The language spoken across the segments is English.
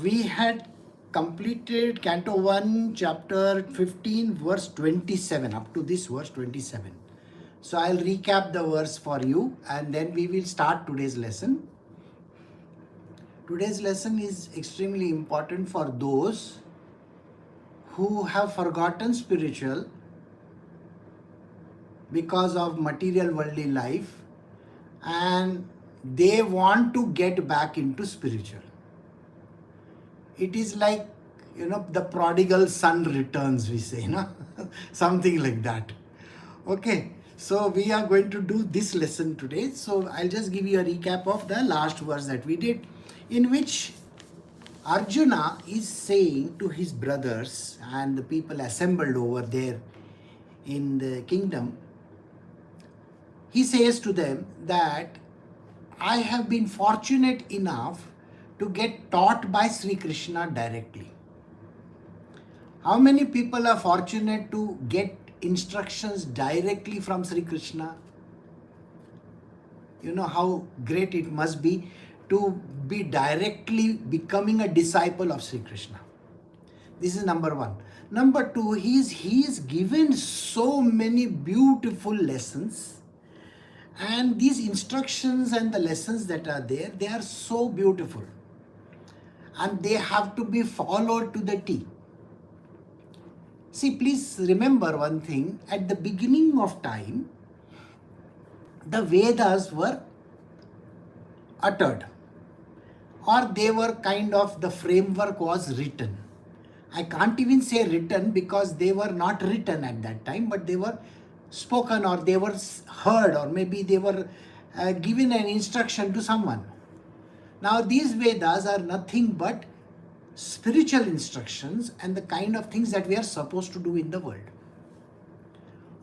We had completed Canto 1, chapter 15, verse 27, up to this verse 27. So I'll recap the verse for you and then we will start today's lesson. Today's lesson is extremely important for those who have forgotten spiritual because of material worldly life and they want to get back into spiritual. It is like, the prodigal son returns, we say, something like that. Okay, so we are going to do this lesson today. So I'll just give you a recap of the last verse that we did, in which Arjuna is saying to his brothers and the people assembled over there in the kingdom, he says to them that I have been fortunate enough to get taught by Sri Krishna directly. How many people are fortunate to get instructions directly from Sri Krishna? You know how great it must be to be directly becoming a disciple of Sri Krishna. This is number one. Number two, he is given so many beautiful lessons, and these instructions and the lessons that are there, they are so beautiful and they have to be followed to the T. See, please remember one thing. At the beginning of time, the Vedas were uttered, or they were kind of, the framework was written. I can't even say written because they were not written at that time, but they were spoken, or they were heard, or maybe they were given an instruction to someone. Now these Vedas are nothing but spiritual instructions and the kind of things that we are supposed to do in the world.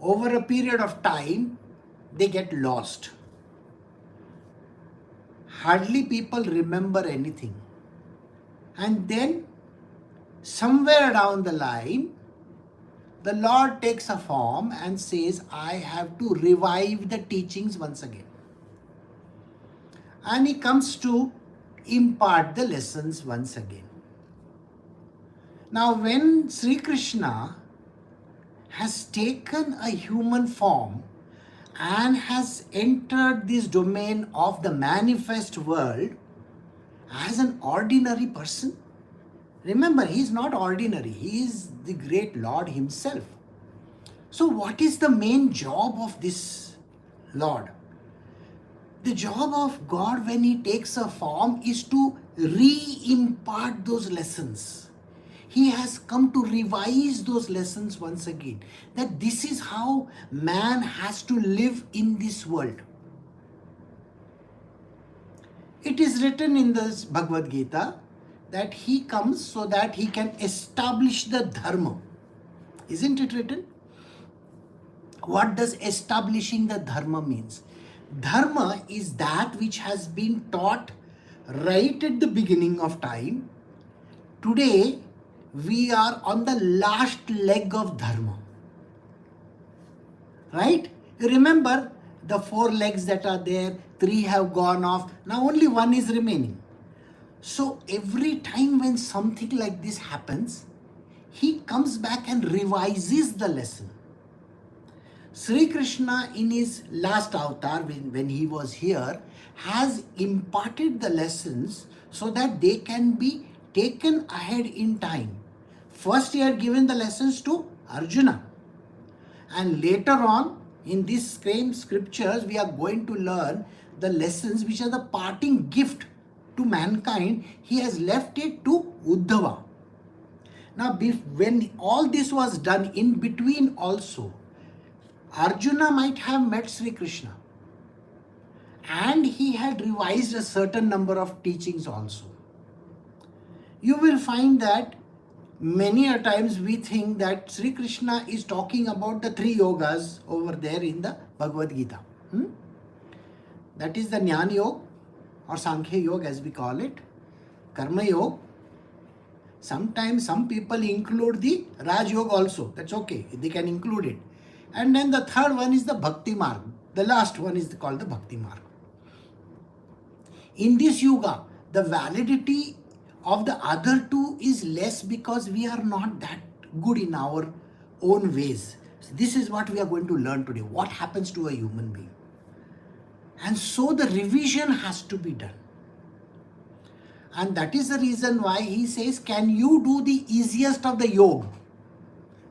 Over a period of time, they get lost. Hardly people remember anything. And then somewhere down the line, the Lord takes a form and says, I have to revive the teachings once again. And he comes to impart the lessons once again. Now when Sri Krishna has taken a human form and has entered this domain of the manifest world as an ordinary person, remember, he is not ordinary, he is the great Lord himself. So what is the main job of this Lord? The job of God when he takes a form is to re-impart those lessons. He has come to revise those lessons once again. That this is how man has to live in this world. It is written in the Bhagavad Gita that he comes so that he can establish the dharma. Isn't it written? What does establishing the dharma means? Dharma is that which has been taught right at the beginning of time. Today, we are on the last leg of dharma. Right? You remember the 4 legs that are there, 3 have gone off, now only 1 is remaining. So every time when something like this happens, he comes back and revises the lesson. Sri Krishna in his last avatar, when he was here, has imparted the lessons so that they can be taken ahead in time. First he had given the lessons to Arjuna, and later on in these same scriptures we are going to learn the lessons which are the parting gift to mankind. He has left it to Uddhava. Now when all this was done, in between also Arjuna might have met Sri Krishna and he had revised a certain number of teachings also. You will find that many a times we think that Sri Krishna is talking about the 3 yogas over there in the Bhagavad Gita. That is the Jnana Yoga or Sankhya Yoga as we call it, Karma Yoga. Sometimes some people include the Raj Yoga also. That's okay, they can include it. And then the third one is the Bhakti Marg. The last one is called the Bhakti Marg. In this yoga, the validity of the other two is less because we are not that good in our own ways. So this is what we are going to learn today. What happens to a human being? And so the revision has to be done. And that is the reason why he says, can you do the easiest of the yoga?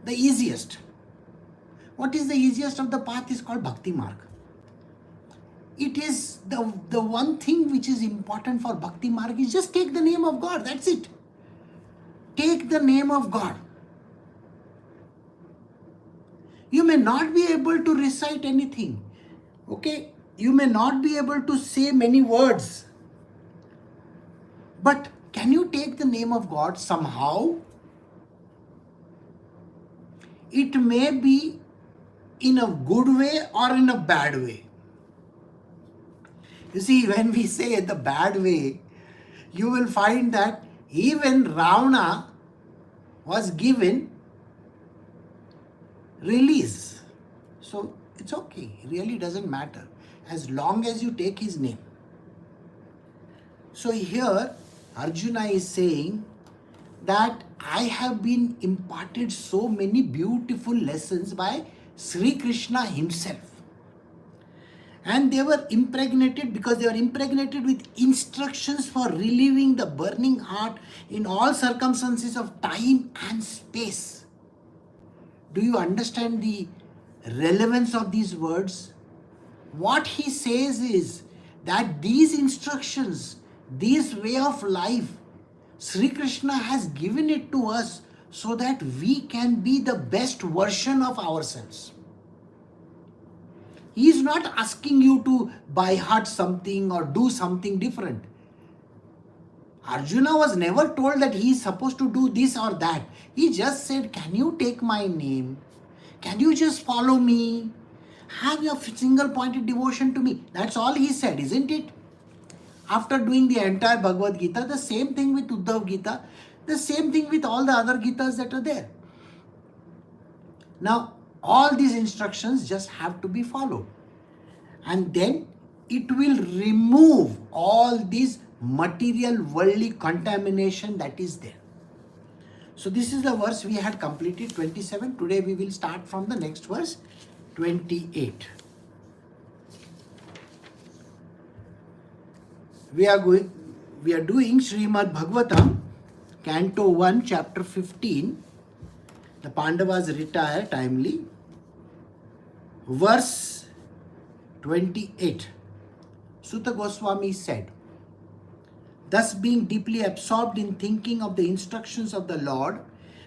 The easiest. What is the easiest of the path is called Bhakti Marg. It is the one thing which is important for Bhakti Marg is just take the name of God. That's it. Take the name of God. You may not be able to recite anything. Okay? You may not be able to say many words. But can you take the name of God somehow? It may be in a good way or in a bad way. You see, when we say the bad way, you will find that even Ravana was given release. So it's okay. It really doesn't matter as long as you take his name. So here Arjuna is saying that I have been imparted so many beautiful lessons by Sri Krishna himself. And they were impregnated because they were impregnated with instructions for relieving the burning heart in all circumstances of time and space. Do you understand the relevance of these words? What he says is that these instructions, this way of life, Sri Krishna has given it to us so that we can be the best version of ourselves. He is not asking you to by heart something or do something different. Arjuna was never told that he is supposed to do this or that. He just said, can you take my name? Can you just follow me? Have your single pointed devotion to me. That's all he said, isn't it? After doing the entire Bhagavad Gita, the same thing with Uddhav Gita, the same thing with all the other Gitas that are there. Now, all these instructions just have to be followed. And then it will remove all this material worldly contamination that is there. So this is the verse we had completed, 27. Today we will start from the next verse, 28. We are doing Srimad Bhagavatam, Canto 1, chapter 15. The Pandavas retire timely. Verse 28. Sutta Goswami said, thus being deeply absorbed in thinking of the instructions of the Lord,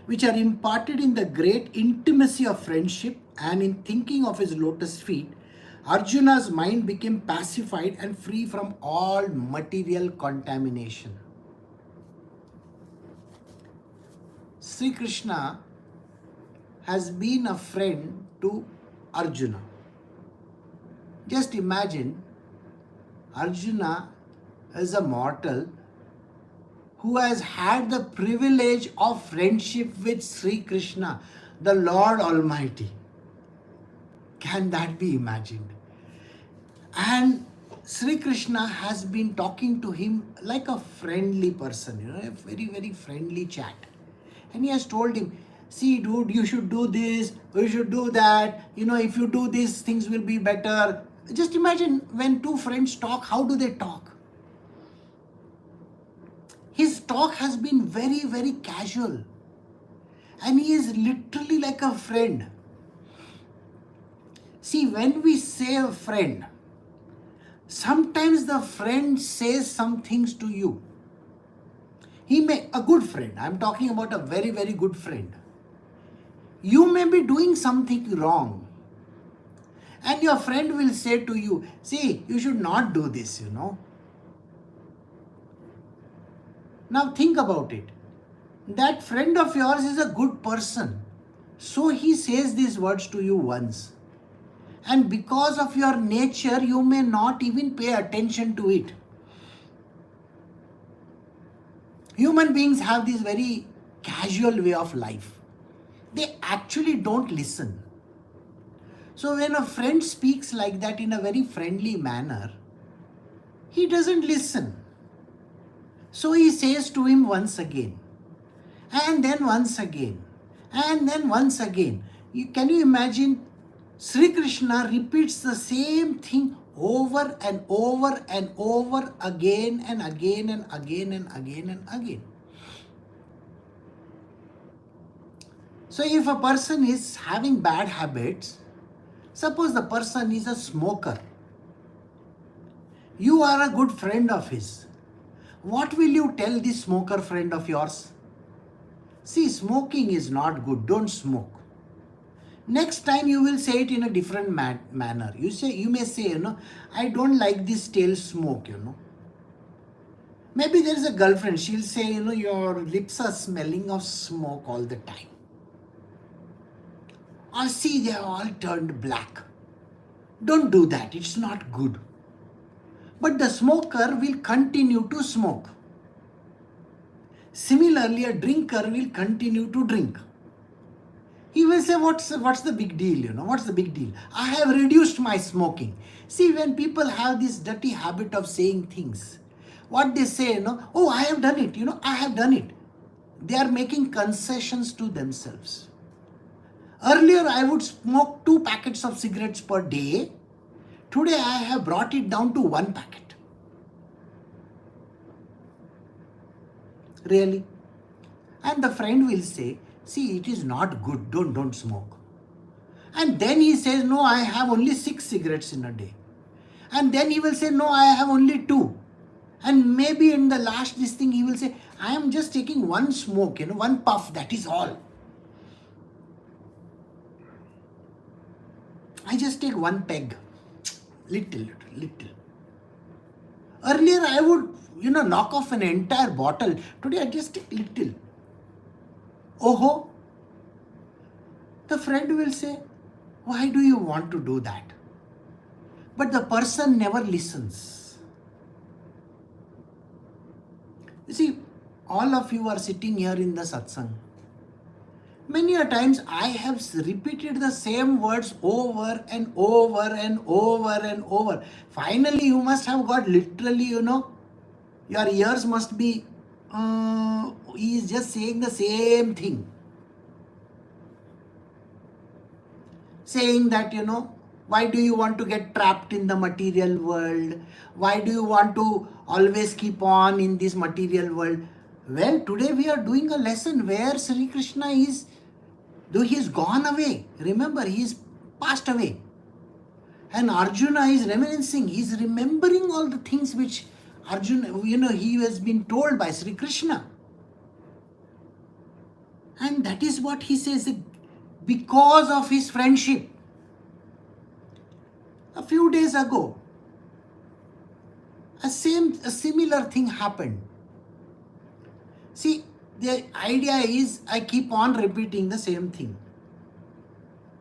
which are imparted in the great intimacy of friendship and in thinking of his lotus feet, Arjuna's mind became pacified and free from all material contamination. Sri Krishna has been a friend to Arjuna. Just imagine, Arjuna is a mortal who has had the privilege of friendship with Sri Krishna, the Lord Almighty. Can that be imagined? And Sri Krishna has been talking to him like a friendly person, a very, very friendly chat. And he has told him, see dude, you should do this, you should do that, if you do this, things will be better. Just imagine when two friends talk, how do they talk? His talk has been very, very casual. And he is literally like a friend. See, when we say a friend, sometimes the friend says some things to you. A good friend, I'm talking about a very, very good friend. You may be doing something wrong. And your friend will say to you, see, you should not do this, Now think about it. That friend of yours is a good person. So he says these words to you once. And because of your nature, you may not even pay attention to it. Human beings have this very casual way of life. They actually don't listen. So when a friend speaks like that in a very friendly manner, he doesn't listen. So he says to him once again, and then once again, and then once again. Can you imagine? Sri Krishna repeats the same thing over and over and over again and again and again and again and again. So if a person is having bad habits, suppose the person is a smoker, you are a good friend of his. What will you tell this smoker friend of yours? See, smoking is not good, don't smoke. Next time you will say it in a different manner. You may say, I don't like this stale smoke, Maybe there is a girlfriend, she'll say, your lips are smelling of smoke all the time. Or see, they are all turned black. Don't do that, it's not good. But the smoker will continue to smoke. Similarly, a drinker will continue to drink. He will say, what's the big deal, what's the big deal? I have reduced my smoking. See, when people have this dirty habit of saying things, what they say, oh, I have done it, I have done it. They are making concessions to themselves. Earlier, I would smoke 2 packets of cigarettes per day. Today, I have brought it down to 1 packet. Really? And the friend will say, see, it is not good, don't smoke. And then he says, no, I have only 6 cigarettes in a day. And then he will say, no, I have only 2. And maybe in the last this thing, he will say, I am just taking 1 smoke, 1 puff, that is all. I just take 1 peg, little. Earlier, I would, knock off an entire bottle. Today, I just take little. Oh, the friend will say, why do you want to do that? But the person never listens. You see, all of you are sitting here in the satsang. Many a times I have repeated the same words over and over and over and over. Finally, you must have got literally, your ears must be, he is just saying the same thing. Saying that, why do you want to get trapped in the material world? Why do you want to always keep on in this material world? Well, today we are doing a lesson where Sri Krishna is, though he is gone away. Remember, he is passed away. And Arjuna is reminiscing. He is remembering all the things which Arjuna, he has been told by Sri Krishna. And that is what he says, because of his friendship. A few days ago, a similar thing happened. See, the idea is I keep on repeating the same thing.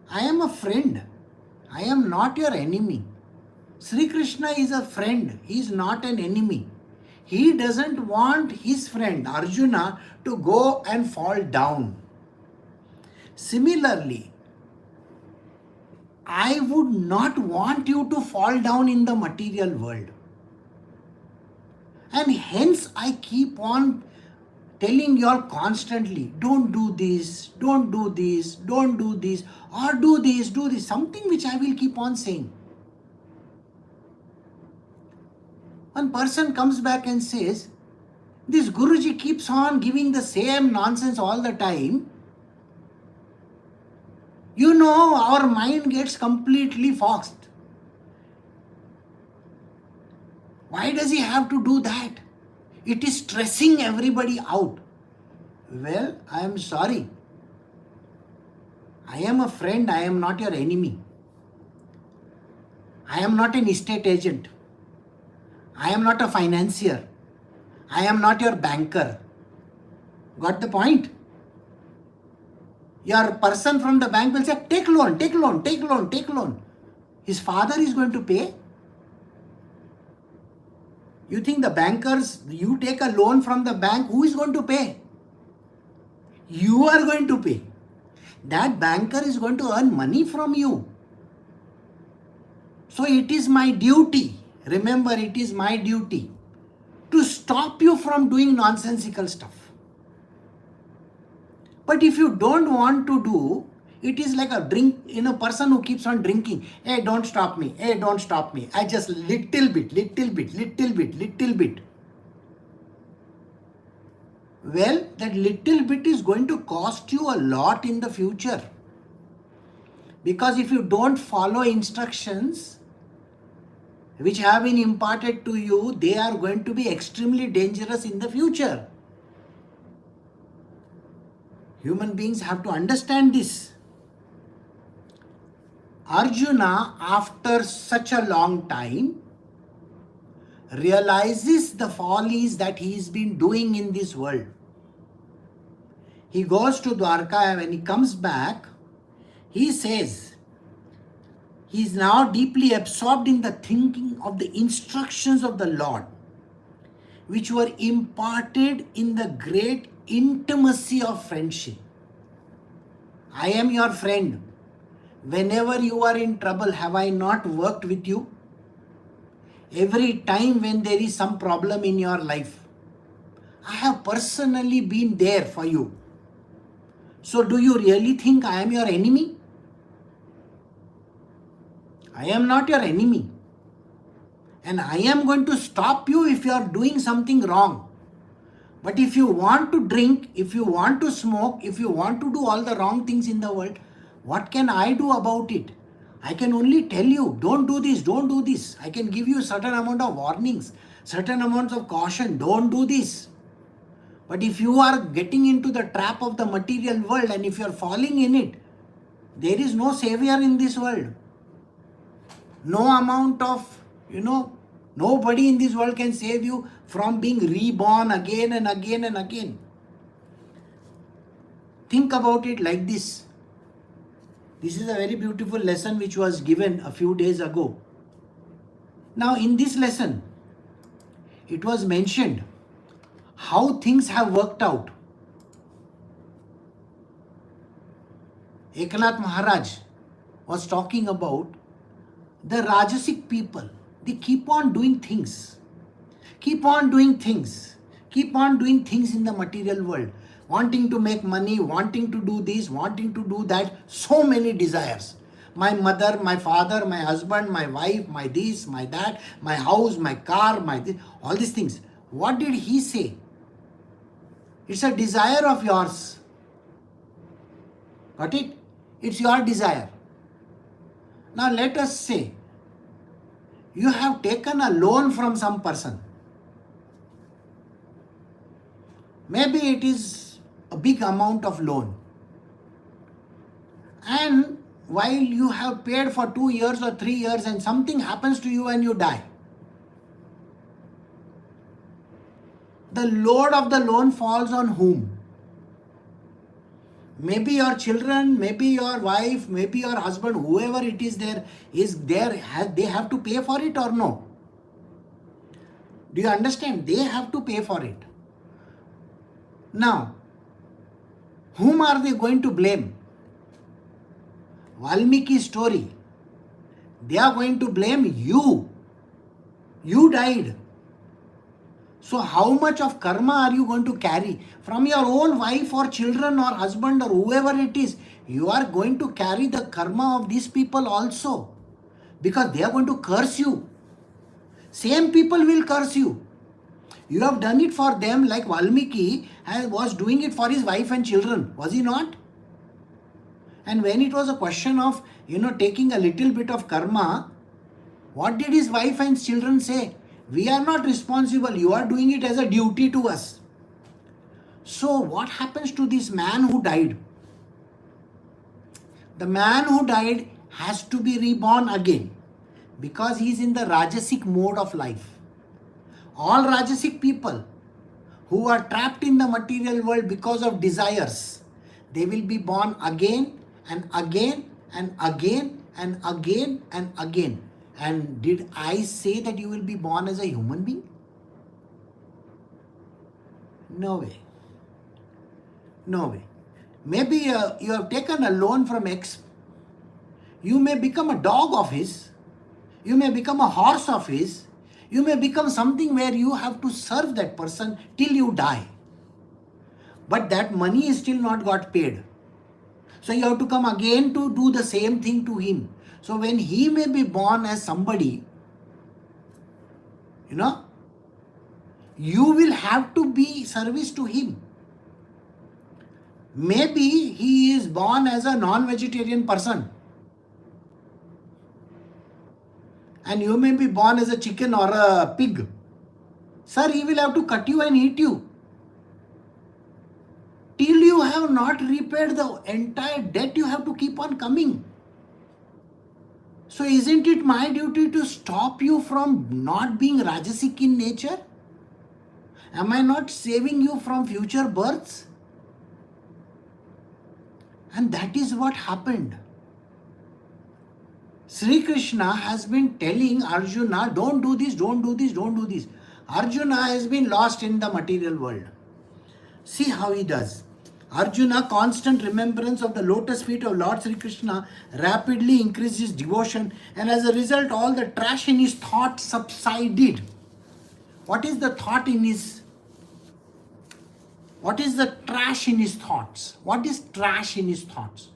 I am a friend. I am not your enemy. Sri Krishna is a friend. He is not an enemy. He doesn't want his friend Arjuna to go and fall down. Similarly, I would not want you to fall down in the material world. And hence I keep on telling you all constantly, don't do this, don't do this, don't do this, or do this, something which I will keep on saying. One person comes back and says, this Guruji keeps on giving the same nonsense all the time. Our mind gets completely foxed. Why does he have to do that? It is stressing everybody out. Well, I am sorry. I am a friend. I am not your enemy. I am not an estate agent. I am not a financier. I am not your banker. Got the point? Your person from the bank will say, take loan. His father is going to pay. You think the bankers, you take a loan from the bank, who is going to pay? You are going to pay. That banker is going to earn money from you. So it is my duty. Remember, it is my duty to stop stop you from doing nonsensical stuff. But if you don't want to do, it is like a person who keeps on drinking. Hey, don't stop me. Hey, don't stop me. I just little bit. Well, that little bit is going to cost you a lot in the future. Because if you don't follow instructions which have been imparted to you, they are going to be extremely dangerous in the future. Human beings have to understand this. Arjuna, after such a long time, realizes the follies that he has been doing in this world. He goes to Dwarka, and when he comes back, he says, he is now deeply absorbed in the thinking of the instructions of the Lord, which were imparted in the great intimacy of friendship. I am your friend. Whenever you are in trouble, have I not worked with you? Every time when there is some problem in your life, I have personally been there for you. So do you really think I am your enemy? I am not your enemy. And I am going to stop you if you are doing something wrong. But if you want to drink, if you want to smoke, if you want to do all the wrong things in the world, what can I do about it? I can only tell you, don't do this, don't do this. I can give you certain amount of warnings, certain amounts of caution, don't do this. But if you are getting into the trap of the material world and if you are falling in it, there is no savior in this world. No amount of, nobody in this world can save you from being reborn again and again and again. Think about it like this. This is a very beautiful lesson which was given a few days ago. Now in this lesson, it was mentioned how things have worked out. Eknath Maharaj was talking about the Rajasic people. They keep on doing things. Keep on doing things in the material world. Wanting to make money, wanting to do this, wanting to do that. So many desires. My mother, my father, my husband, my wife, my this, my that, my house, my car, my this, all these things. What did he say? It's a desire of yours. Got it? It's your desire. Now let us say, you have taken a loan from some person. Maybe it is a big amount of loan. And while you have paid for 2 years or 3 years and something happens to you and you die, the load of the loan falls on whom? Maybe your children, maybe your wife, maybe your husband, whoever it is there, they have to pay for it or no? Do you understand? They have to pay for it. Now, whom are they going to blame? Valmiki's story. They are going to blame you. You died. So how much of karma are you going to carry? From your own wife or children or husband or whoever it is, you are going to carry the karma of these people also. Because they are going to curse you. Same people will curse you. You have done it for them like Valmiki was doing it for his wife and children. Was he not? And when it was a question of, taking a little bit of karma, what did his wife and children say? We are not responsible. You are doing it as a duty to us. So what happens to this man who died? The man who died has to be reborn again because he is in the Rajasic mode of life. All Rajasic people who are trapped in the material world because of desires, they will be born again and again and again and again and again. And did I say that you will be born as a human being? No way. No way. Maybe you have taken a loan from X. You may become a dog of his. You may become a horse of his. You may become something where you have to serve that person till you die. But that money is still not got paid. So you have to come again to do the same thing to him. So when he may be born as somebody, you will have to be service to him. Maybe he is born as a non-vegetarian person. And you may be born as a chicken or a pig. Sir, he will have to cut you and eat you. Till you have not repaid the entire debt, you have to keep on coming. So isn't it my duty to stop you from not being Rajasic in nature? Am I not saving you from future births? And that is what happened. Sri Krishna has been telling Arjuna, don't do this, don't do this, don't do this. Arjuna has been lost in the material world. See how he does. Arjuna, constant remembrance of the lotus feet of Lord Sri Krishna rapidly increased his devotion, and as a result all the trash in his thought subsided. What is the thought in his... What is the trash in his thoughts? What is trash in his thoughts?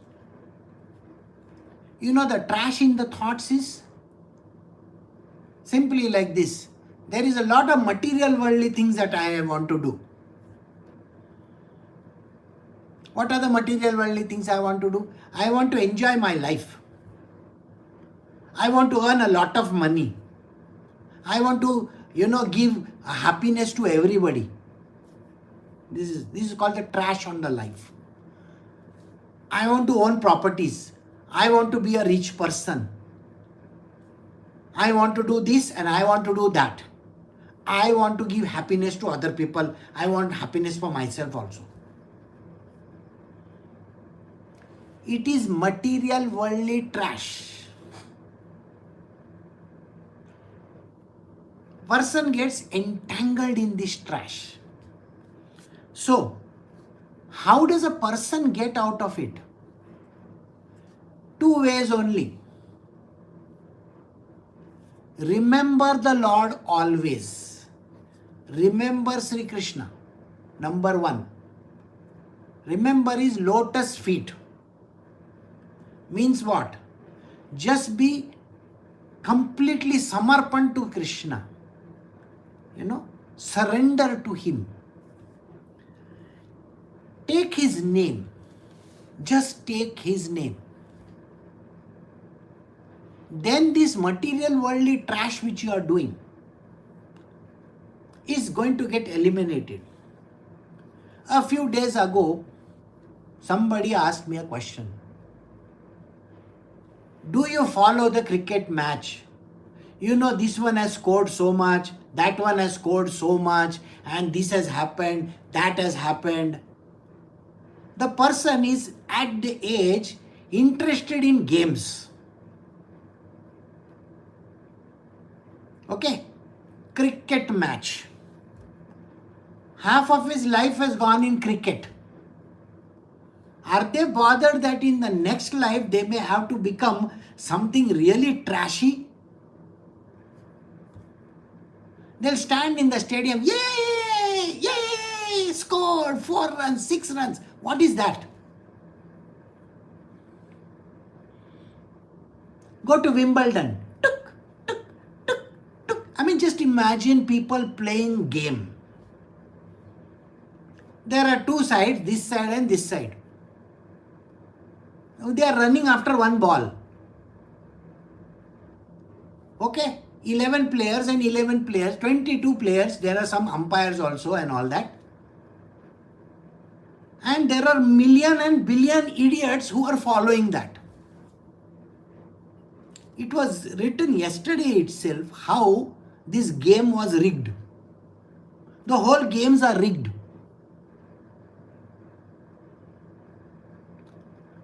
The trash in the thoughts is simply like this. There is a lot of material worldly things that I want to do. What are the material worldly things I want to do? I want to enjoy my life. I want to earn a lot of money. I want to, give happiness to everybody. This is called the trash on the life. I want to own properties. I want to be a rich person. I want to do this and I want to do that. I want to give happiness to other people. I want happiness for myself also. It is material worldly trash. Person gets entangled in this trash. So, how does a person get out of it? Two ways only. Remember the Lord always. Remember Sri Krishna. Number one. Remember his lotus feet. Means what? Just be completely samarpan to Krishna. Surrender to him. Take his name. Just take his name. Then this material worldly trash which you are doing is going to get eliminated. A few days ago, somebody asked me a question. Do you follow the cricket match? This one has scored so much, that one has scored so much, and this has happened, that has happened. The person is at the age interested in games. Okay? Cricket match. Half of his life has gone in cricket. Are they bothered that in the next life they may have to become something really trashy? They'll stand in the stadium, yay, yay, scored 4 runs, 6 runs. What is that? Go to Wimbledon. Tuk, tuk, tuk, tuk. Just imagine people playing game. There are two sides, this side and this side. They are running after one ball. Okay, 11 players and 11 players, 22 players. There are some umpires also and all that. And there are million and billion idiots who are following that. It was written yesterday itself how this game was rigged. The whole games are rigged.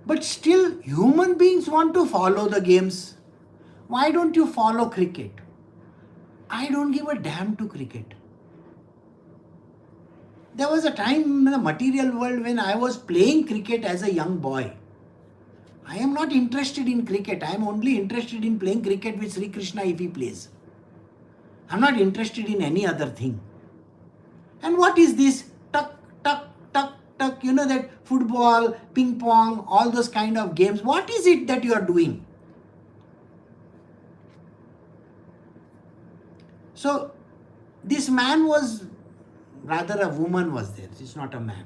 But still, human beings want to follow the games. Why don't you follow cricket? I don't give a damn to cricket. There was a time in the material world when I was playing cricket as a young boy. I am not interested in cricket. I am only interested in playing cricket with Sri Krishna if he plays. I'm not interested in any other thing. And what is this? Tuck, tuck, tuck, tuck, that football, ping pong, all those kind of games. What is it that you are doing? So, this man was, rather a woman was there. It's not a man.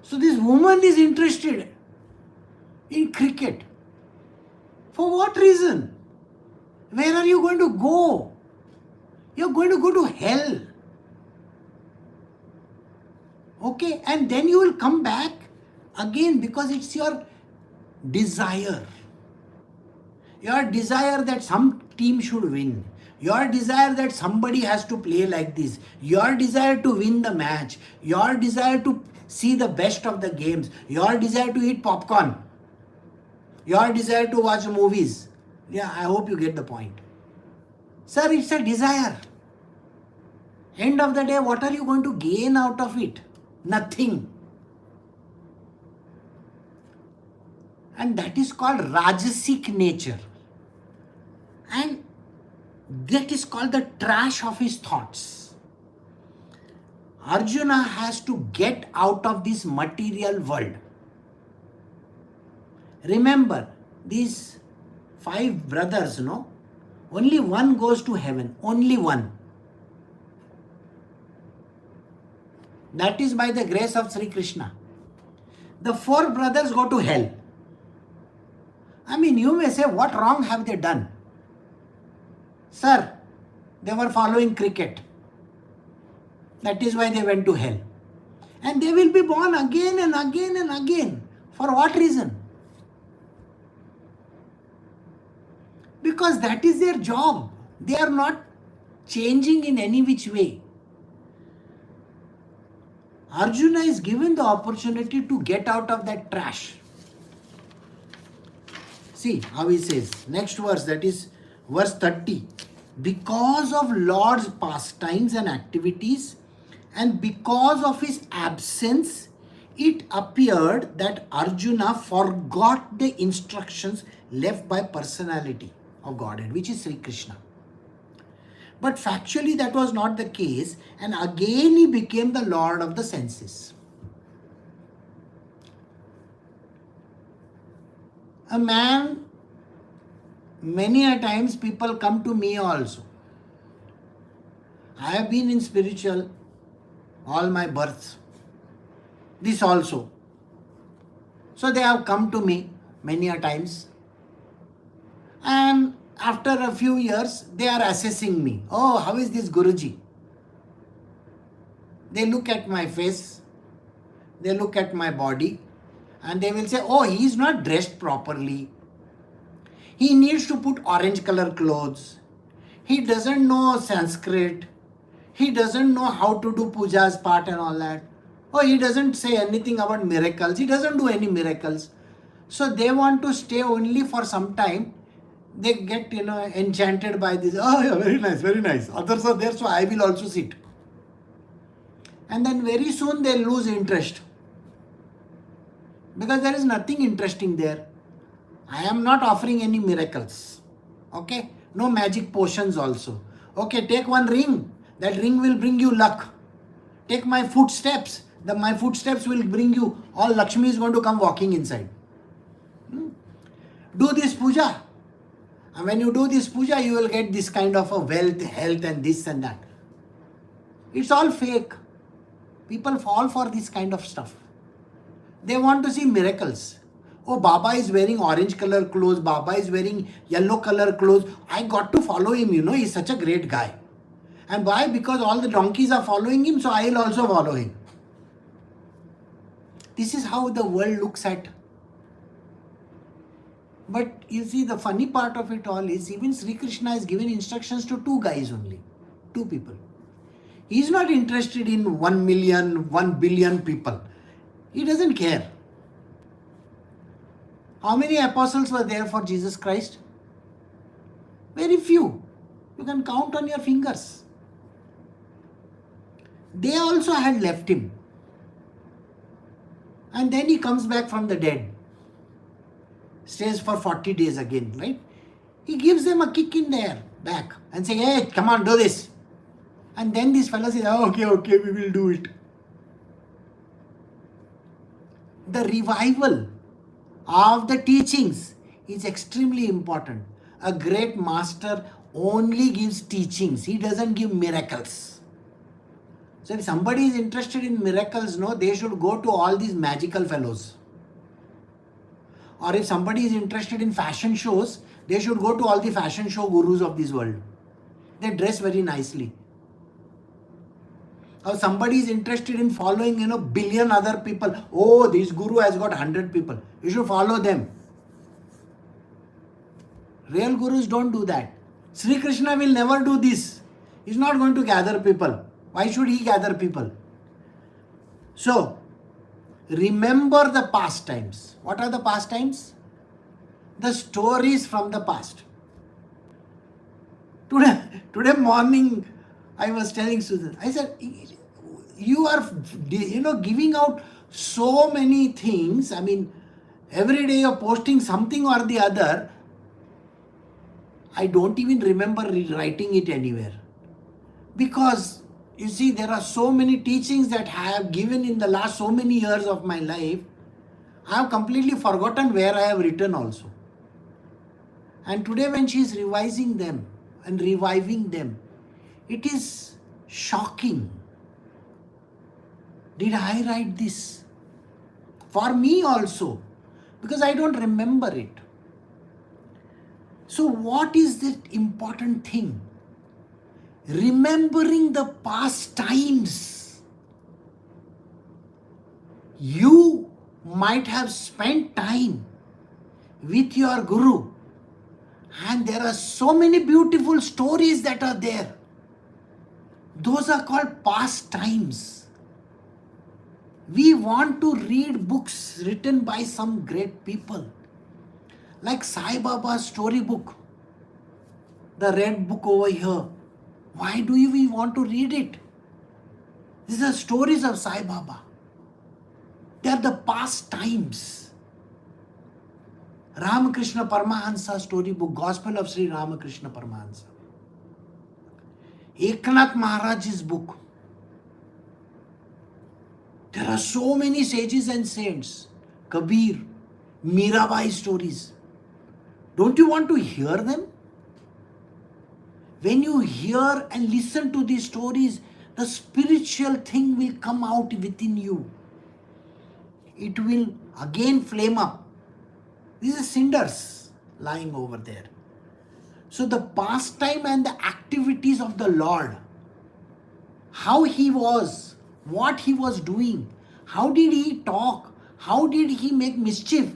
So, this woman is interested in cricket. For what reason? Where are you going to go? You're going to go to hell. Okay, and then you will come back again because it's your desire. Your desire that some team should win. Your desire that somebody has to play like this. Your desire to win the match. Your desire to see the best of the games. Your desire to eat popcorn. Your desire to watch movies. Yeah, I hope you get the point. Sir, it's a desire. End of the day, what are you going to gain out of it? Nothing. And that is called Rajasic nature. And that is called the trash of his thoughts. Arjuna has to get out of this material world. Remember, these 5 brothers, only one goes to heaven. Only one. That is by the grace of Sri Krishna. The 4 brothers go to hell. I mean, you may say, what wrong have they done? Sir, they were following cricket. That is why they went to hell. And they will be born again and again and again. For what reason? Because that is their job. They are not changing in any which way. Arjuna is given the opportunity to get out of that trash. See how he says, next verse, that is verse 30. Because of Lord's pastimes and activities, and because of his absence, it appeared that Arjuna forgot the instructions left by personality of Godhead, which is Sri Krishna. But factually that was not the case, and again he became the Lord of the senses. A man, many a times people come to me also. I have been in spiritual all my births. This also. So they have come to me many a times. And after a few years, they are assessing me. Oh, how is this Guruji? They look at my face, they look at my body, and they will say, oh, he is not dressed properly. He needs to put orange color clothes. He doesn't know Sanskrit. He doesn't know how to do pujas part and all that. Oh, he doesn't say anything about miracles. He doesn't do any miracles. So they want to stay only for some time. They get, enchanted by this. Oh, yeah, very nice, very nice. Others are there, so I will also sit. And then very soon they lose interest. Because there is nothing interesting there. I am not offering any miracles. Okay? No magic potions also. Okay, take one ring. That ring will bring you luck. Take my footsteps. My footsteps will bring you, all Lakshmi is going to come walking inside. Do this puja. And when you do this puja, you will get this kind of a wealth, health and this and that. It's all fake. People fall for this kind of stuff. They want to see miracles. Oh, Baba is wearing orange color clothes. Baba is wearing yellow color clothes. I got to follow him, he's such a great guy. And why? Because all the donkeys are following him, so I will also follow him. This is how the world looks at. But you see, the funny part of it all is, even Sri Krishna is given instructions to 2 guys only. 2 people. He is not interested in 1 million, 1 billion people. He doesn't care. How many apostles were there for Jesus Christ? Very few. You can count on your fingers. They also had left him. And then he comes back from the dead. Stays for 40 days again, right? He gives them a kick in there. back and saying, hey, come on, do this. And then these fellows say, oh, okay, we will do it. The revival of the teachings is extremely important. A great master only gives teachings. He doesn't give miracles. So if somebody is interested in miracles, no, they should go to all these magical fellows. Or if somebody is interested in fashion shows, they should go to all the fashion show gurus of this world. They dress very nicely. Or somebody is interested in following, billion other people. Oh, this guru has got 100 people. You should follow them. Real gurus don't do that. Sri Krishna will never do this. He's not going to gather people. Why should he gather people? So, remember the past times. What are the past times? The stories from the past. Today morning, I was telling Susan, I said, you are, giving out so many things. I mean, every day you're posting something or the other. I don't even remember writing it anywhere. Because, you see, there are so many teachings that I have given in the last so many years of my life. I have completely forgotten where I have written also. And today when she is revising them and reviving them, it is shocking. Did I write this? For me also, because I don't remember it. So what is the important thing? Remembering the past times. You might have spent time with your guru, and there are so many beautiful stories that are there. Those are called past times. We want to read books written by some great people. Like Sai Baba's storybook. The red book over here. Why do we want to read it? These are stories of Sai Baba. They are the past times. Ramakrishna Paramahansa storybook, Gospel of Sri Ramakrishna Paramahansa. Eknath Maharaj's book. There are so many sages and saints. Kabir, Mirabai stories. Don't you want to hear them? When you hear and listen to these stories, the spiritual thing will come out within you. It will again flame up. These are cinders lying over there. So the pastime and the activities of the Lord, how he was, what he was doing, how did he talk, how did he make mischief,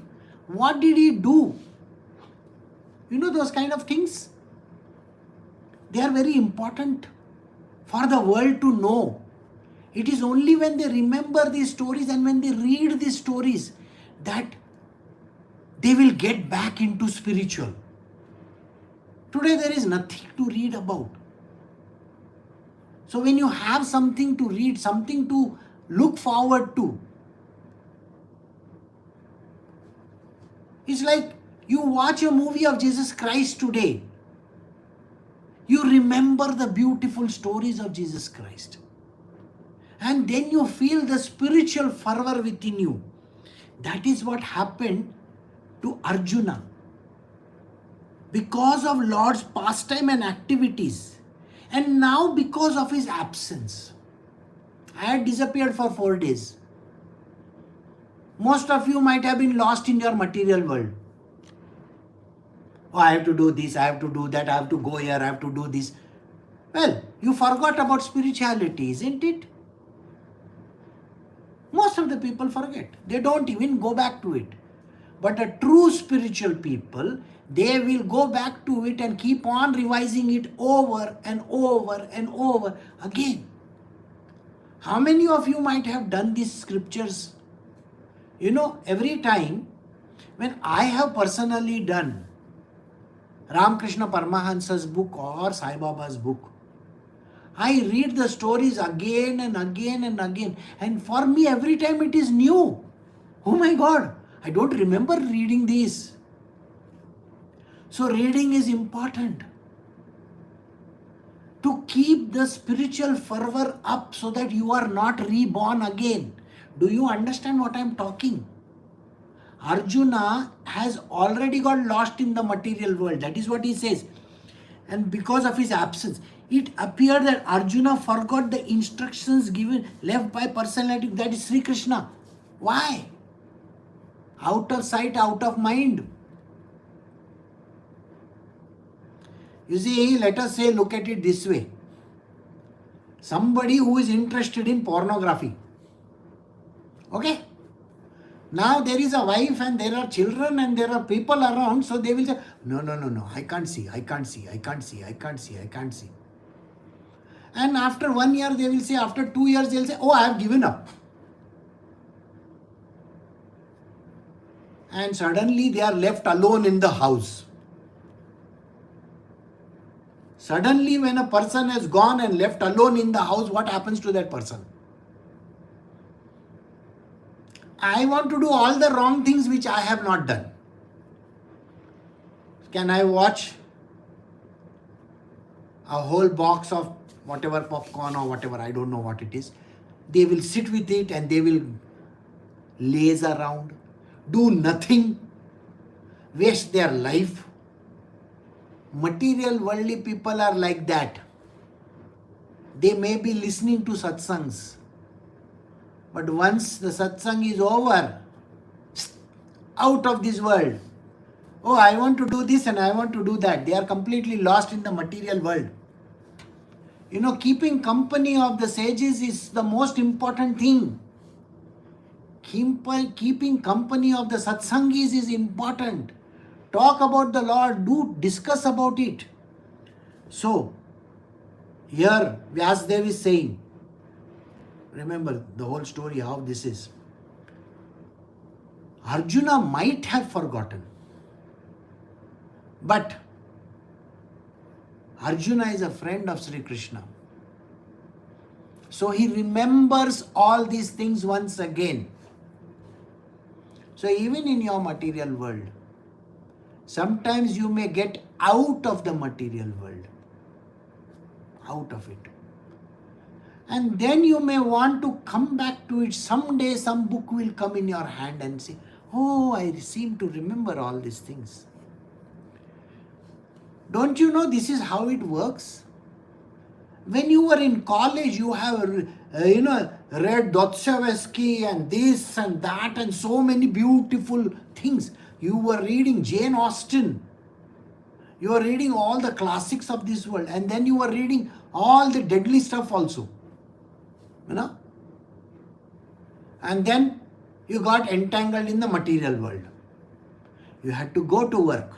what did he do? You know those kind of things? They are very important for the world to know. It is only when they remember these stories and when they read these stories that they will get back into spiritual. Today there is nothing to read about. So when you have something to read, something to look forward to, it's like you watch a movie of Jesus Christ today. You remember the beautiful stories of Jesus Christ. And then you feel the spiritual fervor within you. That is what happened to Arjuna. Because of Lord's pastime and activities. And now because of his absence. I had disappeared for 4 days. Most of you might have been lost in your material world. Oh, I have to do this, I have to do that, I have to go here, I have to do this. Well, you forgot about spirituality, isn't it? Most of the people forget. They don't even go back to it. But a true spiritual people, they will go back to it and keep on revising it over and over and over again. How many of you might have done these scriptures? You know, every time when I have personally done Ramakrishna Paramahansa's book or Sai Baba's book, I read the stories again and again and again. And for me, every time it is new. Oh my God, I don't remember reading this. So reading is important. to keep the spiritual fervor up so that you are not reborn again. Do you understand what I am talking? Arjuna has already got lost in the material world. That is what he says. And because of his absence, it appeared that Arjuna forgot the instructions given, left by personality, that is Sri Krishna. Why? Out of sight, out of mind. You see, let us say, look at it this way. Somebody who is interested in pornography. Okay? Now there is a wife and there are children and there are people around, so they will say, no, I can't see. And after 1 year they will say, after 2 years they will say, oh, I have given up. And suddenly they are left alone in the house. Suddenly when a person has gone and left alone in the house, what happens to that person? I want to do all the wrong things which I have not done. Can I watch a whole box of whatever popcorn or whatever, I don't know what it is. They will sit with it and they will laze around, do nothing, waste their life. Material worldly people are like that. They may be listening to satsangs, but once the satsang is over, out of this world. Oh, I want to do this and I want to do that. They are completely lost in the material world. You know, keeping company of the sages is the most important thing. Keeping company of the satsangis is important. Talk about the Lord, discuss about it. So, here Vyasdev is saying, remember the whole story how this is. Arjuna might have forgotten, but Arjuna is a friend of Sri Krishna. So he remembers all these things once again. So even in your material world, sometimes you may get out of the material world. Out of it. And then you may want to come back to it. Someday some book will come in your hand and say, oh, I seem to remember all these things. Don't you know this is how it works? When you were in college, you have, read Dostoevsky and this and that and so many beautiful things. You were reading Jane Austen. You were reading all the classics of this world. And then you were reading all the deadly stuff also. And then you got entangled in the material world. You had to go to work.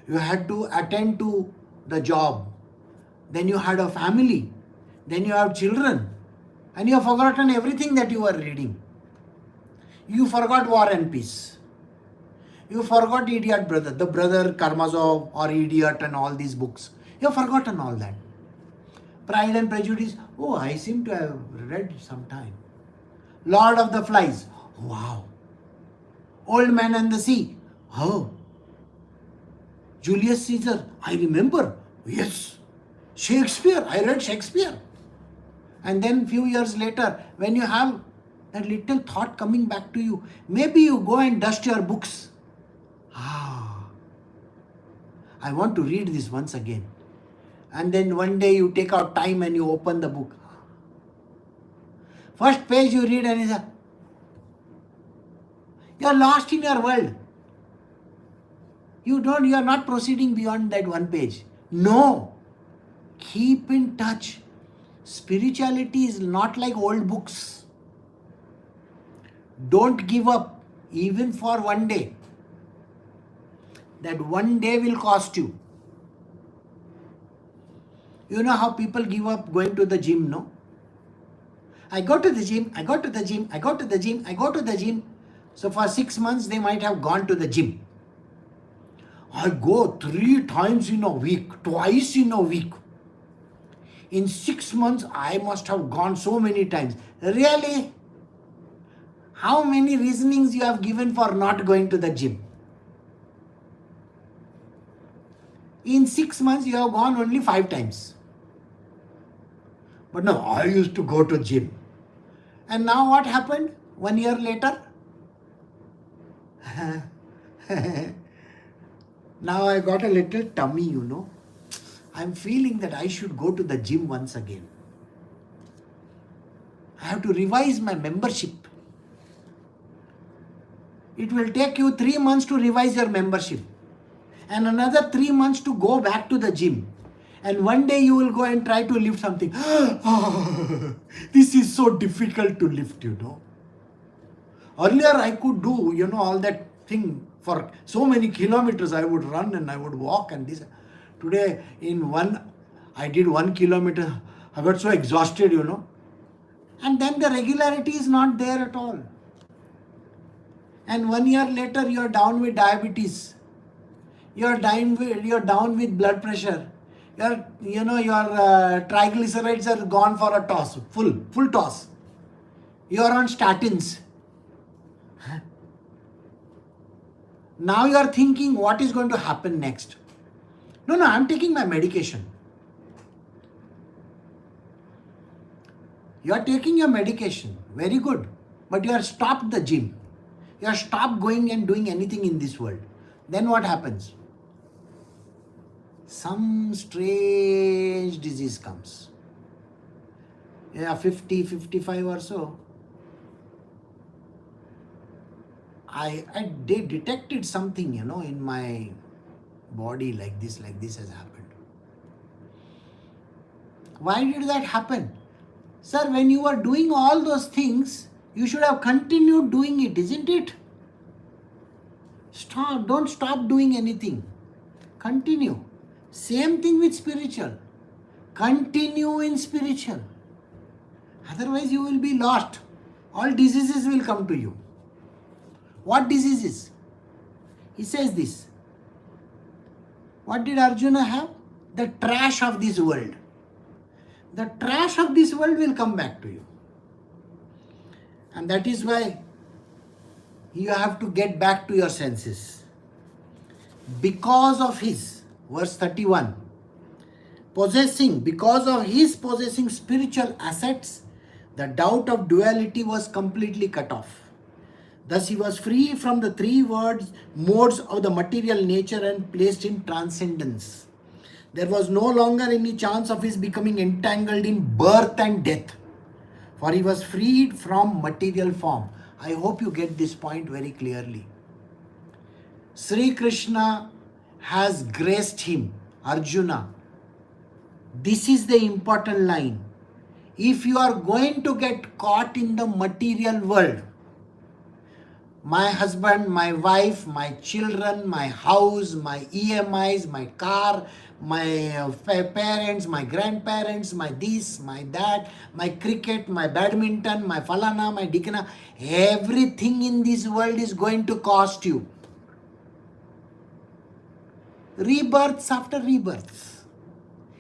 You had to attend to the job. Then you had a family. Then you have children. And you have forgotten everything that you were reading. You forgot War and Peace. You forgot Idiot Brother, the Brother Karamazov or Idiot and all these books. You have forgotten all that. Pride and Prejudice, oh, I seem to have read sometime. Lord of the Flies, wow. Old Man and the Sea, oh. Julius Caesar, I remember, yes. Shakespeare, I read Shakespeare. And then few years later, when you have that little thought coming back to you, maybe you go and dust your books. I want to read this once again. And then one day you take out time and you open the book. First page you read and you are lost in your world. You are not proceeding beyond that one page. No. Keep in touch. Spirituality is not like old books. Don't give up, even for one day. That one day will cost you. You know how people give up going to the gym, no? I go to the gym, I go to the gym, I go to the gym, I go to the gym. So for 6 months they might have gone to the gym. I go 3 times in a week, twice in a week. In 6 months, I must have gone so many times. Really? How many reasonings you have given for not going to the gym? In 6 months, you have gone only 5 times. But no, I used to go to gym. And now what happened 1 year later? Now I got a little tummy, I'm feeling that I should go to the gym once again. I have to revise my membership. It will take you 3 months to revise your membership and another 3 months to go back to the gym. And one day you will go and try to lift something. This is so difficult to lift, Earlier I could do, all that thing for so many kilometers. I would run and I would walk and this. Today I did 1 kilometer. I got so exhausted, And then the regularity is not there at all. And 1 year later you are down with diabetes. You are down with blood pressure. Your triglycerides are gone for a toss, full toss. You are on statins. Now you are thinking what is going to happen next. No, I'm taking my medication. You are taking your medication. Very good. But you have stopped the gym. You have stopped going and doing anything in this world. Then what happens? Some strange disease comes. 50, 55 or so. I detected something, in my body like this has happened. Why did that happen? Sir, when you are doing all those things, you should have continued doing it, isn't it? Don't stop doing anything. Continue. Same thing with spiritual. Continue in spiritual. Otherwise you will be lost. All diseases will come to you. What diseases? He says this. What did Arjuna have? The trash of this world. The trash of this world will come back to you. And that is why you have to get back to your senses. Because of his, verse 31, because of his possessing spiritual assets, the doubt of duality was completely cut off. Thus he was free from the three modes of the material nature and placed in transcendence. There was no longer any chance of his becoming entangled in birth and death, for he was freed from material form. I hope you get this point very clearly. Sri Krishna has graced him, Arjuna. This is the important line. If you are going to get caught in the material world, my husband, my wife, my children, my house, my EMIs, my car, my parents, my grandparents, my this, my that, my cricket, my badminton, my falana, my dikana, everything in this world is going to cost you. Rebirths after rebirths.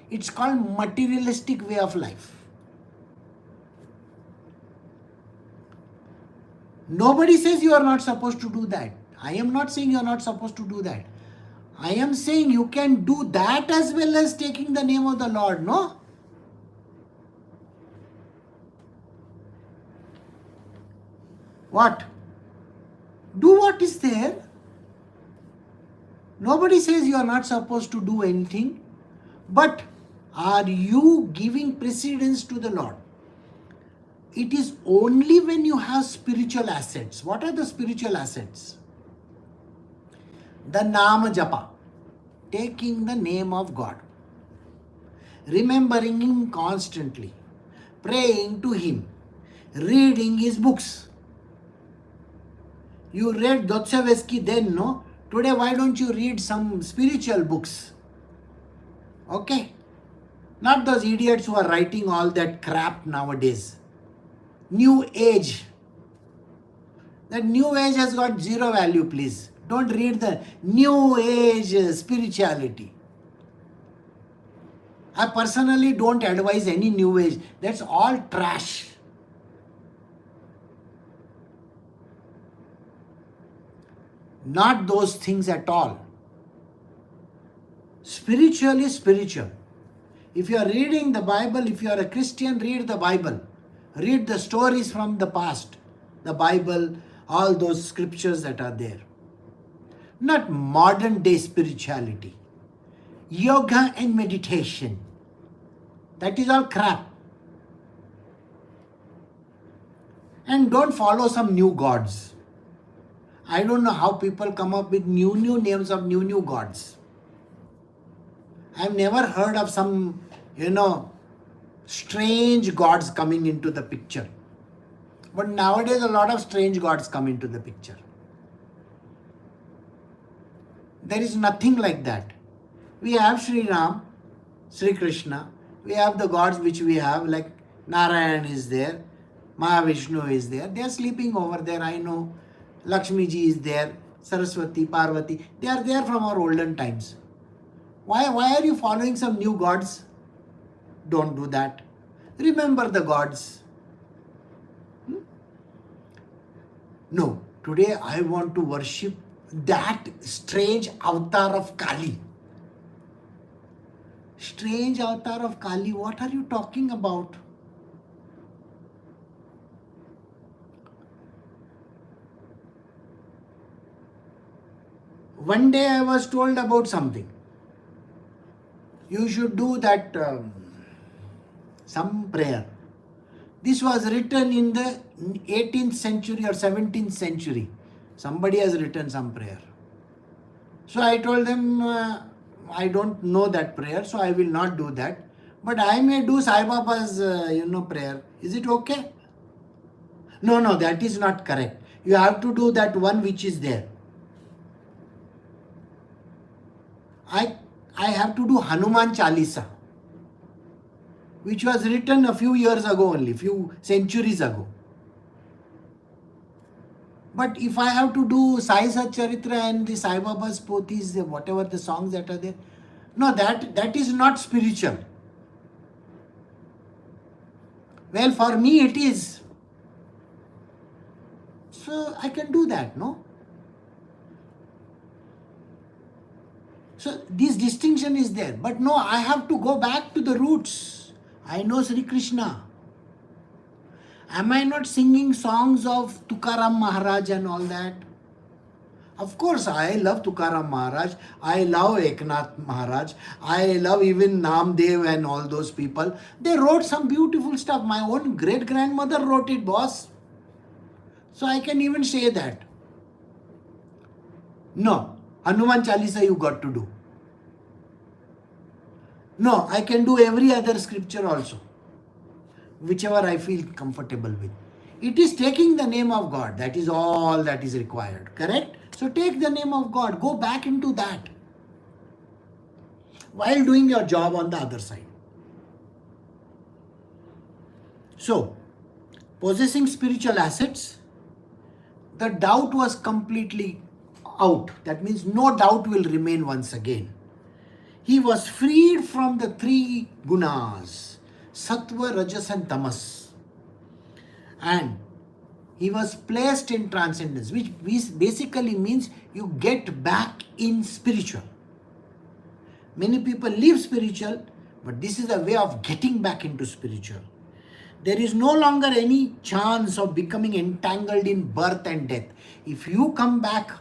It's called materialistic way of life. Nobody says you are not supposed to do that. I am not saying you are not supposed to do that. I am saying you can do that as well as taking the name of the Lord, no? What? Do what is there. Nobody says you are not supposed to do anything. But are you giving precedence to the Lord? It is only when you have spiritual assets. What are the spiritual assets? The Nama Japa, taking the name of God, remembering Him constantly, praying to Him, reading His books. You read Dostoevsky then, no? Today why don't you read some spiritual books? Okay? Not those idiots who are writing all that crap nowadays. New Age. That New Age has got zero value, please. Don't read the New Age spirituality. I personally don't advise any New Age. That's all trash. Not those things at all. Spiritual is spiritual. If you are reading the Bible, if you are a Christian, read the Bible. Read the stories from the past. The Bible, all those scriptures that are there. Not modern day spirituality. Yoga and meditation. That is all crap. And don't follow some new gods. I don't know how people come up with new names of new gods. I've never heard of some, strange gods coming into the picture. But nowadays a lot of strange gods come into the picture. There is nothing like that. We have Sri Ram, Sri Krishna. We have the gods which we have, like Narayan is there, Mahavishnu is there. They are sleeping over there, I know. Lakshmi ji is there, Saraswati, Parvati. They are there from our olden times. Why are you following some new gods? Don't do that. Remember the gods. No, today I want to worship that strange avatar of Kali. Strange avatar of Kali, what are you talking about? One day I was told about something. You should do that some prayer. This was written in the 18th century or 17th century. Somebody has written some prayer. So I told them, I don't know that prayer, so I will not do that. But I may do Sai Baba's, prayer. Is it okay? No, that is not correct. You have to do that one which is there. I have to do Hanuman Chalisa, which was written a few years ago only, few centuries ago. But if I have to do Sai Satcharitra and the Sai Baba's Pothis, whatever the songs that are there, no, that is not spiritual. Well, for me it is. So I can do that, no? So this distinction is there. But no, I have to go back to the roots. I know Sri Krishna. Am I not singing songs of Tukaram Maharaj and all that? Of course, I love Tukaram Maharaj. I love Eknath Maharaj. I love even Namdev and all those people. They wrote some beautiful stuff. My own great-grandmother wrote it, boss. So I can even say that. No, Hanuman Chalisa you got to do. No, I can do every other scripture also, whichever I feel comfortable with. It is taking the name of God. That is all that is required. Correct? So take the name of God. Go back into that while doing your job on the other side. So, possessing spiritual assets, the doubt was completely out. That means no doubt will remain once again. He was freed from the three gunas, sattva, rajas and tamas. And he was placed in transcendence, which basically means you get back in spiritual. Many people live spiritual, but this is a way of getting back into spiritual. There is no longer any chance of becoming entangled in birth and death. If you come back,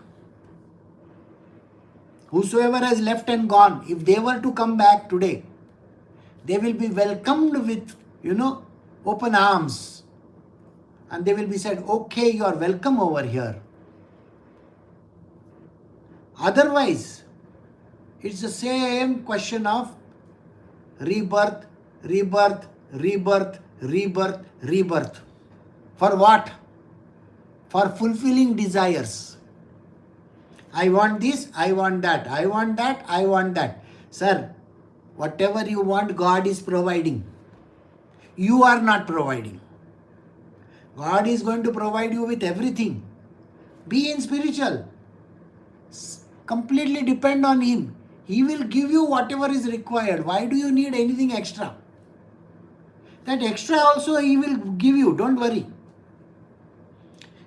whosoever has left and gone, if they were to come back today, they will be welcomed with, open arms. And they will be said, okay, you are welcome over here. Otherwise, it's the same question of rebirth, rebirth, rebirth, rebirth, rebirth. For what? For fulfilling desires. I want this, I want that, I want that, I want that. Sir, whatever you want, God is providing. You are not providing. God is going to provide you with everything. Be in spiritual. Completely depend on Him. He will give you whatever is required. Why do you need anything extra? That extra also He will give you. Don't worry.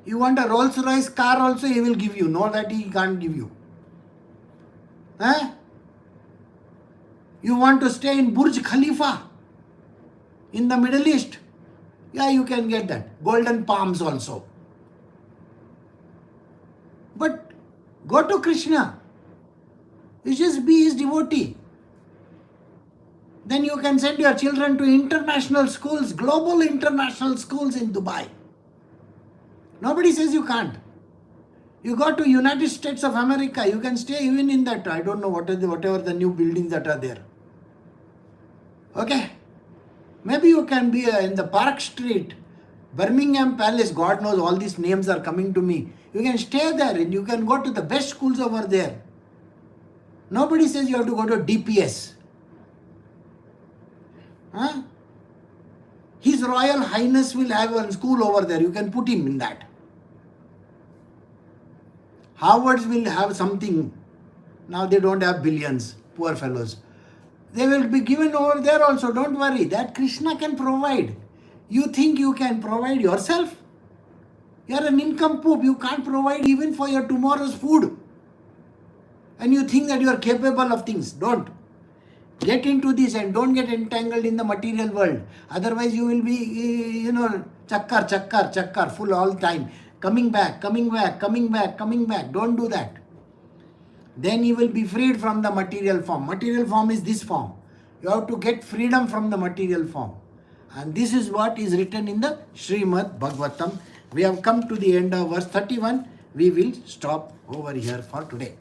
You want a Rolls-Royce car also He will give you. Not that He can't give you. You want to stay in Burj Khalifa in the Middle East? Yeah, you can get that. Golden palms also. But go to Krishna. You just be his devotee. Then you can send your children to international schools, global international schools in Dubai. Nobody says you can't. You go to United States of America, you can stay even in that, I don't know whatever the new buildings that are there. Okay? Maybe you can be in the Park Street, Birmingham Palace, God knows all these names are coming to me. You can stay there and you can go to the best schools over there. Nobody says you have to go to DPS. Huh? His Royal Highness will have a school over there. You can put him in that. Harvards will have something. Now they don't have billions, poor fellows. They will be given over there also. Don't worry. That Krishna can provide. You think you can provide yourself? You are an nincompoop. You can't provide even for your tomorrow's food. And you think that you are capable of things. Don't. Get into this and don't get entangled in the material world. Otherwise you will be, chakkar, full all the time. Coming back. Don't do that. Then you will be freed from the material form. Material form is this form. You have to get freedom from the material form. And this is what is written in the Srimad Bhagavatam. We have come to the end of verse 31. We will stop over here for today.